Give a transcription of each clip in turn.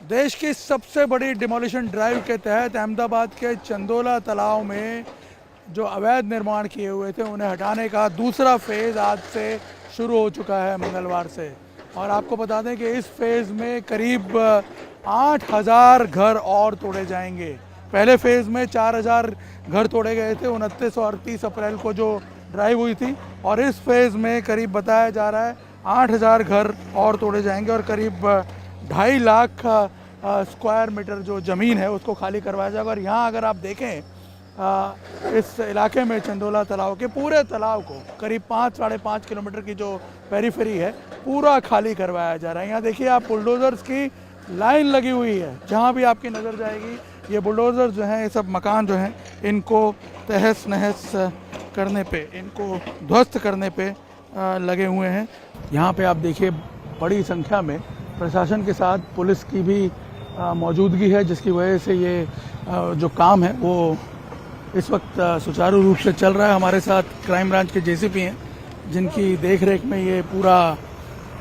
देश की सबसे बड़ी डिमोलिशन ड्राइव के तहत अहमदाबाद के चंदोला तालाब में जो अवैध निर्माण किए हुए थे उन्हें हटाने का दूसरा फेज़ आज से शुरू हो चुका है मंगलवार से। और आपको बता दें कि इस फेज़ में करीब 8,000 घर और तोड़े जाएंगे। पहले फेज़ में 4,000 घर तोड़े गए थे 29 और 38 अप्रैल को जो ड्राइव हुई थी, और इस फेज़ में करीब बताया जा रहा है 8,000 घर और तोड़े जाएंगे और करीब 2.5 लाख स्क्वायर मीटर जो ज़मीन है उसको खाली करवाया जाएगा। और यहाँ अगर आप देखें इस इलाके में चंदोला तालाब के पूरे तालाब को करीब 5-5.5 किलोमीटर की जो पेरीफेरी है पूरा खाली करवाया जा रहा है। यहाँ देखिए आप बुलडोज़र्स की लाइन लगी हुई है, जहाँ भी आपकी नज़र जाएगी ये बुलडोज़र जो हैं, ये सब मकान जो हैं इनको तहस नहस करने पे, इनको ध्वस्त करने पे लगे हुए हैं। यहाँ पे आप देखिए बड़ी संख्या में प्रशासन के साथ पुलिस की भी मौजूदगी है, जिसकी वजह से ये जो काम है वो इस वक्त सुचारू रूप से चल रहा है। हमारे साथ क्राइम ब्रांच के जेसीपी हैं जिनकी देख रेख में ये पूरा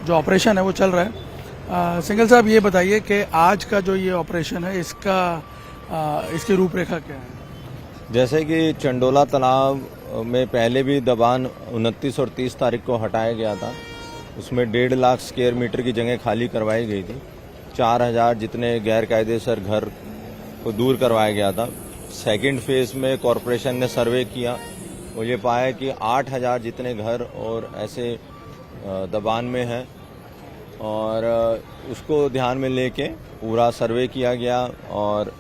जो ऑपरेशन है वो चल रहा है। सिंघल साहब, ये बताइए कि आज का जो ये ऑपरेशन है इसकी रूपरेखा क्या है? जैसे कि चंडोला तालाब में पहले भी दबान 29 और 30 तारीख को हटाया गया था, उसमें 1.5 लाख स्क्वायर मीटर की जगह खाली करवाई गई थी। 4,000 जितने गैर कायदेसर घर को दूर करवाया गया था। सेकंड फेज में कॉरपोरेशन ने सर्वे किया और ये पाया कि 8,000 जितने घर और ऐसे दबान में हैं, और उसको ध्यान में लेके पूरा सर्वे किया गया और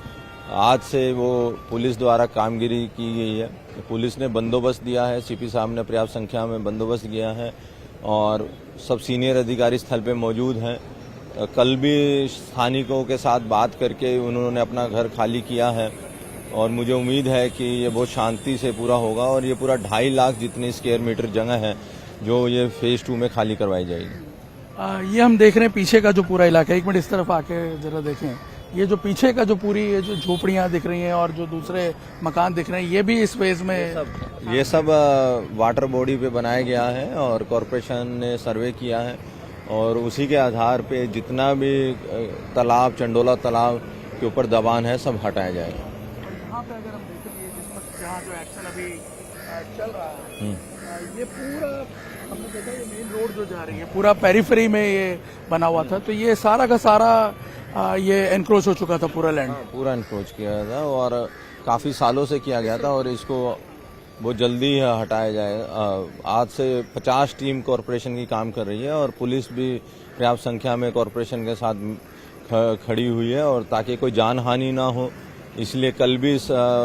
आज से वो पुलिस द्वारा कामगिरी की गई है। पुलिस ने बंदोबस्त दिया है, सीपी साहब ने पर्याप्त संख्या में बंदोबस्त किया है और सब सीनियर अधिकारी स्थल पे मौजूद हैं। कल भी स्थानिकों के साथ बात करके उन्होंने अपना घर खाली किया है और मुझे उम्मीद है कि ये बहुत शांति से पूरा होगा और ये पूरा 2.5 लाख जितनी स्क्वायर मीटर जगह है जो ये फेज 2 में खाली करवाई जाएगी। ये हम देख रहे हैं पीछे का जो पूरा इलाका है, एक मिनट इस तरफ आके जरा देखें। ये जो पीछे का जो पूरी ये जो झोपड़ियां दिख रही हैं और जो दूसरे मकान दिख रहे हैं, ये भी इस फेज में ये सब वाटर बॉडी पे बनाया गया है और कॉरपोरेशन ने सर्वे किया है और उसी के आधार पे जितना भी तालाब, चंडोला तालाब के ऊपर दबान है सब हटाया जाएगा। यहाँ पे अगर हम देखेंगे जिस वक्त जहाँ जो एक्शन अभी चल रहा है, ये पूरा हमने देखा ये मेन रोड जो जा रही है पूरा पेरीफेरी में ये बना हुआ था, तो ये सारा का सारा ये एनक्रोच हो चुका था पूरा लैंड। पूरा एनक्रोच किया था और काफी सालों से किया गया था और इसको बहुत जल्दी हटाया जाएगा। आज से 50 टीम कॉरपोरेशन की काम कर रही है और पुलिस भी पर्याप्त संख्या में कॉरपोरेशन के साथ खड़ी हुई है और ताकि कोई जान हानि ना हो, इसलिए कल भी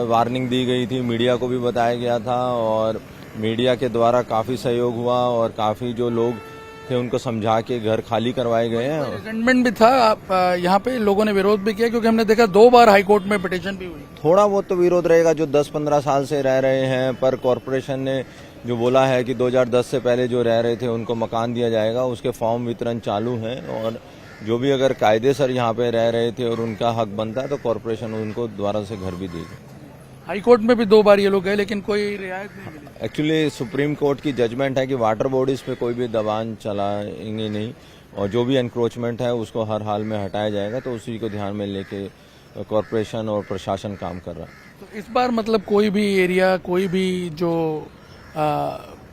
वार्निंग दी गई थी, मीडिया को भी बताया गया था और मीडिया के द्वारा काफी सहयोग हुआ और काफी जो लोग थे उनको समझा के घर खाली करवाए गए हैं। रिजेंटमेंट भी था, आप यहाँ पे लोगों ने विरोध भी किया क्योंकि हमने देखा 2 बार हाईकोर्ट में पिटीशन भी हुई। थोड़ा बहुत तो विरोध रहेगा, जो 10-15 साल से रह रहे हैं, पर कॉरपोरेशन ने जो बोला है कि 2010 से पहले जो रह रहे थे उनको मकान दिया जाएगा, उसके फॉर्म वितरण चालू है और जो भी अगर कायदेसर यहाँ पे रह रहे थे और उनका हक बनता है तो कॉरपोरेशन उनको दोबारा से घर भी देगी। हाईकोर्ट में भी 2 बार ये लोग गए लेकिन कोई रियायत नहीं मिली। एक्चुअली सुप्रीम कोर्ट की जजमेंट है कि वाटर बॉडीज पे कोई भी दबान चलाएंगे नहीं और जो भी एनक्रोचमेंट है उसको हर हाल में हटाया जाएगा, तो उसी को ध्यान में लेके कॉरपोरेशन और प्रशासन काम कर रहा है। तो इस बार मतलब कोई भी एरिया, कोई भी जो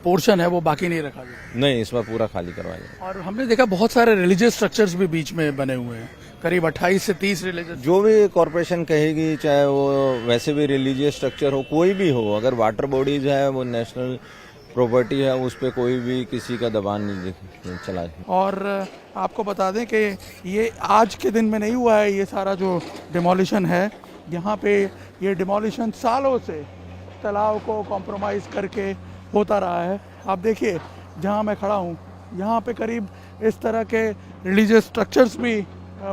पोर्शन है वो बाकी नहीं रखा गया? नहीं, इस बार पूरा खाली करवाया जाएगा। और हमने देखा बहुत सारे रिलीजियस स्ट्रक्चर्स भी बीच में बने हुए हैं, करीब 28 से 30 रिलीजियस। जो भी कॉरपोरेशन कहेगी, चाहे वो वैसे भी रिलीजियस स्ट्रक्चर हो, कोई भी हो, अगर वाटर बॉडीज है वो नेशनल प्रॉपर्टी है, उस पर कोई भी किसी का दबान नहीं चला है। और आपको बता दें कि ये आज के दिन में नहीं हुआ है, ये सारा जो डिमोलिशन है यहाँ पे, ये डिमोलिशन सालों से तालाब को कॉम्प्रोमाइज़ करके होता रहा है। आप देखिए जहाँ मैं खड़ा हूँ यहाँ पे करीब इस तरह के रिलीजियस स्ट्रक्चर्स भी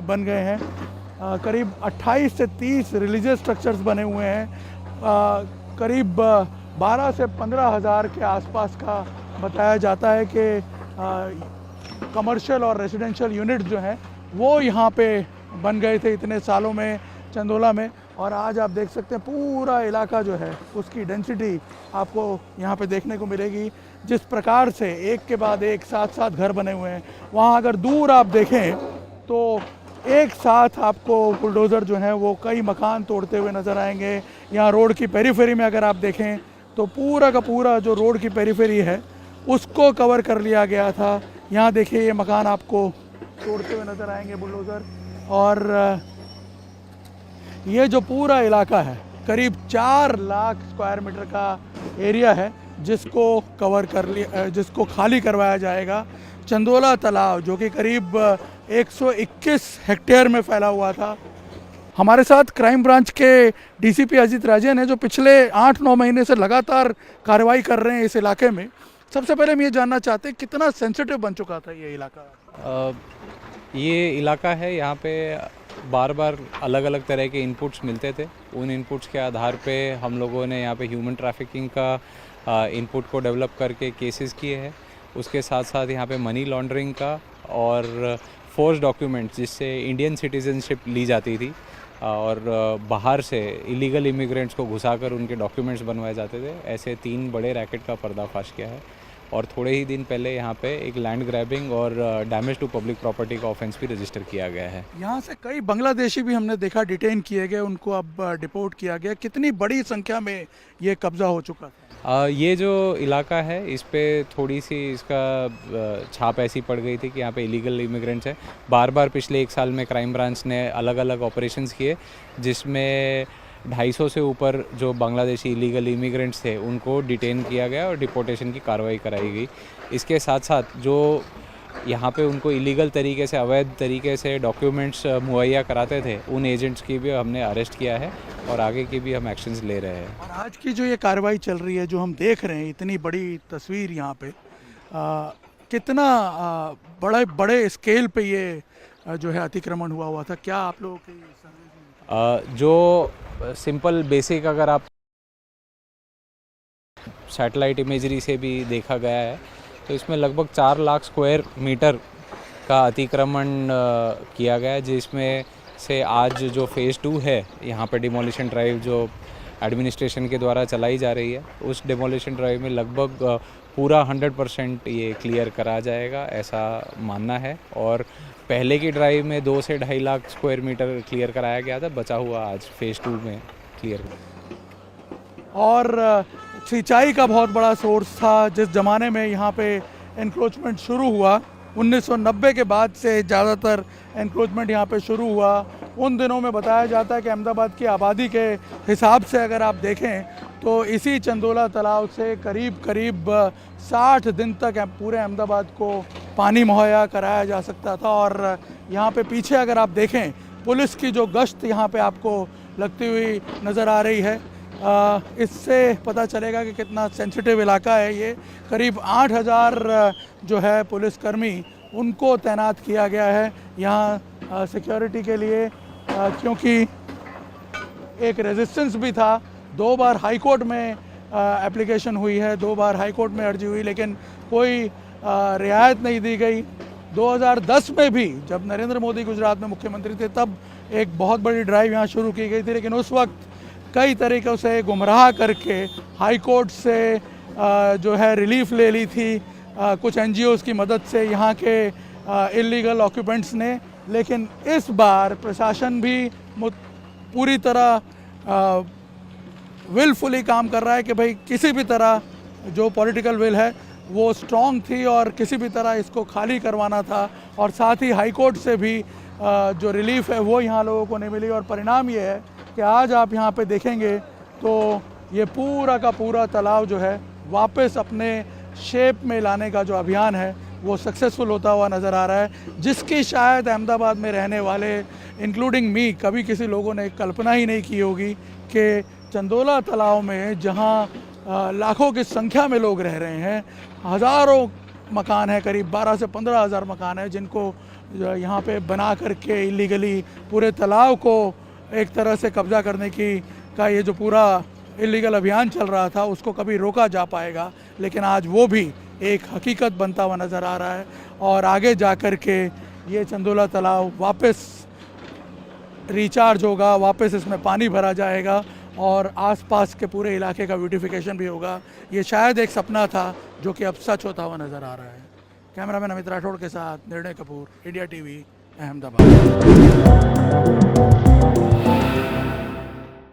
बन गए हैं। करीब 28 से 30 रिलीजियस स्ट्रक्चर्स बने हुए हैं। करीब 12 से 15 हज़ार के आसपास का बताया जाता है कि कमर्शियल और रेजिडेंशियल यूनिट जो हैं वो यहाँ पे बन गए थे इतने सालों में चंदोला में। और आज आप देख सकते हैं पूरा इलाका जो है उसकी डेंसिटी आपको यहाँ पे देखने को मिलेगी। जिस प्रकार से एक के बाद एक साथ साथ घर बने हुए हैं, वहाँ अगर दूर आप देखें तो एक साथ आपको बुलडोज़र जो हैं वो कई मकान तोड़ते हुए नज़र आएंगे। यहाँ रोड की पेरीफेरी में अगर आप देखें तो पूरा का पूरा जो रोड की पेरीफेरी है उसको कवर कर लिया गया था। यहाँ देखिए ये मकान आपको तोड़ते हुए नज़र आएंगे बुलडोज़र। और ये जो पूरा इलाका है करीब 4 लाख स्क्वायर मीटर का एरिया है जिसको कवर कर लिया, जिसको खाली करवाया जाएगा। चंदोला तालाब जो कि करीब 121 हेक्टेयर में फैला हुआ था। हमारे साथ क्राइम ब्रांच के डीसीपी अजीत राजन हैं जो पिछले 8-9 महीने से लगातार कार्रवाई कर रहे हैं इस इलाके में। सबसे पहले हम ये जानना चाहते हैं कितना सेंसिटिव बन चुका था ये इलाका। ये इलाका है, यहाँ पे बार बार अलग अलग तरह के इनपुट्स मिलते थे। उन इनपुट्स के आधार पे हम लोगों ने यहाँ पे ह्यूमन ट्रैफिकिंग का इनपुट को डेवलप करके केसेस किए हैं। उसके साथ साथ यहाँ पे मनी लॉन्ड्रिंग का और फोर्स डॉक्यूमेंट्स जिससे इंडियन सिटीजनशिप ली जाती थी और बाहर से इलीगल इमिग्रेंट्स को घुसाकर उनके डॉक्यूमेंट्स बनवाए जाते थे, ऐसे 3 बड़े रैकेट का पर्दाफाश किया है। और थोड़े ही दिन पहले यहाँ पे एक लैंड ग्रैबिंग और डैमेज टू पब्लिक प्रॉपर्टी का ऑफेंस भी रजिस्टर किया गया है। यहाँ से कई बांग्लादेशी भी हमने देखा डिटेन किए गए, उनको अब डिपोर्ट किया गया। कितनी बड़ी संख्या में ये कब्जा हो चुका था? ये जो इलाका है इस पे थोड़ी सी इसका छाप ऐसी पड़ गई थी कि यहाँ पे इलीगल इमिग्रेंट्स हैं। बार बार पिछले 1 साल में क्राइम ब्रांच ने अलग अलग ऑपरेशंस किए जिसमें 250 से ऊपर जो बांग्लादेशी इलीगल इमिग्रेंट्स थे उनको डिटेन किया गया और डिपोर्टेशन की कार्रवाई कराई गई। इसके साथ साथ जो यहाँ पे उनको इलीगल तरीके से, अवैध तरीके से डॉक्यूमेंट्स मुहैया कराते थे उन एजेंट्स की भी हमने अरेस्ट किया है और आगे की भी हम एक्शंस ले रहे हैं। और आज की जो ये कार्रवाई चल रही है, जो हम देख रहे हैं, इतनी बड़ी तस्वीर यहाँ पे कितना बड़े स्केल पे ये जो है अतिक्रमण हुआ था, क्या आप लोगों की सर्वे में? जो सिंपल बेसिक अगर आप सैटेलाइट इमेजरी से भी देखा गया है तो इसमें लगभग 4 लाख स्क्वायर मीटर का अतिक्रमण किया गया है, जिसमें से आज जो फेज़ 2 है यहाँ पर डिमोलिशन ड्राइव जो एडमिनिस्ट्रेशन के द्वारा चलाई जा रही है, उस डिमोलिशन ड्राइव में लगभग पूरा 100% ये क्लियर करा जाएगा ऐसा मानना है। और पहले की ड्राइव में 2 से 2.5 लाख स्क्वायर मीटर क्लियर कराया गया था, बचा हुआ आज फेज़ 2 में क्लियर। और सिंचाई का बहुत बड़ा सोर्स था। जिस ज़माने में यहाँ पे एनक्रोचमेंट शुरू हुआ, 1990 के बाद से ज़्यादातर एनक्रोचमेंट यहाँ पे शुरू हुआ। उन दिनों में बताया जाता है कि अहमदाबाद की आबादी के हिसाब से अगर आप देखें तो इसी चंदोला तालाब से करीब 60 दिन तक पूरे अहमदाबाद को पानी मुहैया कराया जा सकता था। और यहाँ पे पीछे अगर आप देखें पुलिस की जो गश्त यहाँ पे आपको लगती हुई नज़र आ रही है, इससे पता चलेगा कि कितना सेंसिटिव इलाका है ये। करीब 8000 जो है पुलिसकर्मी उनको तैनात किया गया है यहाँ सिक्योरिटी के लिए, क्योंकि एक रेजिस्टेंस भी था। 2 बार हाई कोर्ट में एप्लीकेशन हुई है, 2 बार हाई कोर्ट में अर्जी हुई, लेकिन कोई रियायत नहीं दी गई। 2010 में भी जब नरेंद्र मोदी गुजरात में मुख्यमंत्री थे तब एक बहुत बड़ी ड्राइव यहाँ शुरू की गई थी, लेकिन उस वक्त कई तरीक़ों से गुमराह करके हाई कोर्ट से जो है रिलीफ ले ली थी कुछ एनजीओज़ की मदद से यहाँ के इलीगल ऑक्यूपेंट्स ने। लेकिन इस बार प्रशासन भी पूरी तरह विलफुली काम कर रहा है कि भाई किसी भी तरह जो पॉलिटिकल विल है वो स्ट्रॉन्ग थी और किसी भी तरह इसको खाली करवाना था। और साथ ही हाई कोर्ट से भी जो रिलीफ है वो यहाँ लोगों को नहीं मिली। और परिणाम ये है कि आज आप यहाँ पे देखेंगे तो ये पूरा का पूरा तालाब जो है वापस अपने शेप में लाने का जो अभियान है वो सक्सेसफुल होता हुआ नज़र आ रहा है, जिसकी शायद अहमदाबाद में रहने वाले इंक्लूडिंग मी कभी किसी लोगों ने कल्पना ही नहीं की होगी कि चंदोला तालाब में जहाँ लाखों की संख्या में लोग रह रहे हैं, हज़ारों मकान हैं, करीब 12 से 15 हज़ार मकान हैं जिनको यहाँ पे बना करके इलीगली पूरे तालाब को एक तरह से कब्ज़ा करने का ये जो पूरा इलीगल अभियान चल रहा था उसको कभी रोका जा पाएगा। लेकिन आज वो भी एक हकीकत बनता हुआ नज़र आ रहा है और आगे जा कर के ये चंदोला तालाब वापस रिचार्ज होगा, वापस इसमें पानी भरा जाएगा और आसपास के पूरे इलाके का ब्यूटिफिकेशन भी होगा। ये शायद एक सपना था जो कि अब सच होता हुआ नज़र आ रहा है। कैमरामैन अमित राठौड़ के साथ निर्णय कपूर, इंडिया टीवी, अहमदाबाद।